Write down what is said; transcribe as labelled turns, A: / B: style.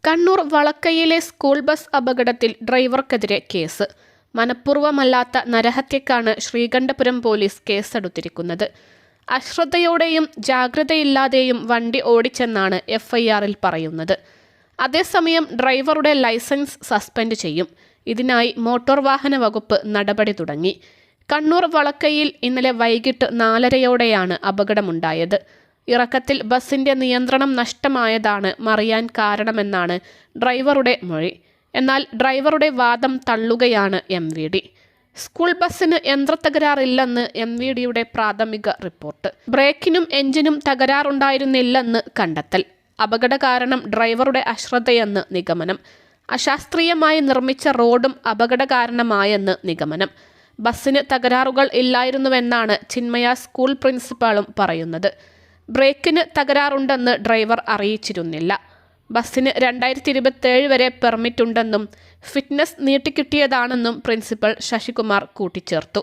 A: Kannur വളക്കയിലെ school bus അപകടത്തിൽ ഡ്രൈവർക്കെതിരെ case. മനഃപൂർവ്വമല്ലാത്ത നരഹത്യക്കാണ് Sreekandapuram police കേസെടുത്തിരിക്കുന്നത്. അശ്രദ്ധയോടെയും ജാഗ്രതയില്ലാതെയും വണ്ടി ഓടിച്ചെന്നാണ് എഫ്ഐആറിൽ പറയുന്നത്. അതേസമയം ഡ്രൈവറുടെ ലൈസൻസ് സസ്പെൻഡ് ചെയ്യും. ഇതിനായി മോട്ടോർ വാഹന വകുപ്പ് നടപടി തുടങ്ങി. കണ്ണൂർ വളക്കയിൽ ഇന്നലെ വൈകിട്ട് 4:30-യോടെയാണ് അപകടമുണ്ടായത്. ഇറക്കത്തിൽ ബസിന്റെ നിയന്ത്രണം നഷ്ടമായതാണ് മറിയാൻ കാരണമെന്നാണ് ഡ്രൈവറുടെ മൊഴി. എന്നാൽ ഡ്രൈവറുടെ വാദം തള്ളുകയാണ് MVD. സ്കൂൾ ബസ്സിന് യന്ത്രത്തകരാറില്ലെന്ന് MVDയുടെ പ്രാഥമിക റിപ്പോർട്ട്. ബ്രേക്കിനും എഞ്ചിനും തകരാറുണ്ടായിരുന്നില്ലെന്ന് കണ്ടെത്തൽ. അപകട കാരണം ഡ്രൈവറുടെ അശ്രദ്ധയെന്ന് നിഗമനം. അശാസ്ത്രീയമായി നിർമ്മിച്ച റോഡും അപകട കാരണമായെന്ന് നിഗമനം. ബസ്സിന് തകരാറുകൾ ഇല്ലായിരുന്നുവെന്നാണ് ചിന്മയ സ്കൂൾ പ്രിൻസിപ്പാളും പറയുന്നത്. ബ്രേക്കിന് തകരാറുണ്ടെന്ന് ഡ്രൈവർ അറിയിച്ചിരുന്നില്ല. ബസ്സിന് 2027 വരെ പെർമിറ്റ് ഉണ്ടെന്നും ഫിറ്റ്നസ് നീട്ടിക്കിട്ടിയതാണെന്നും പ്രിൻസിപ്പൽ ശശികുമാർ കൂട്ടിച്ചേർത്തു.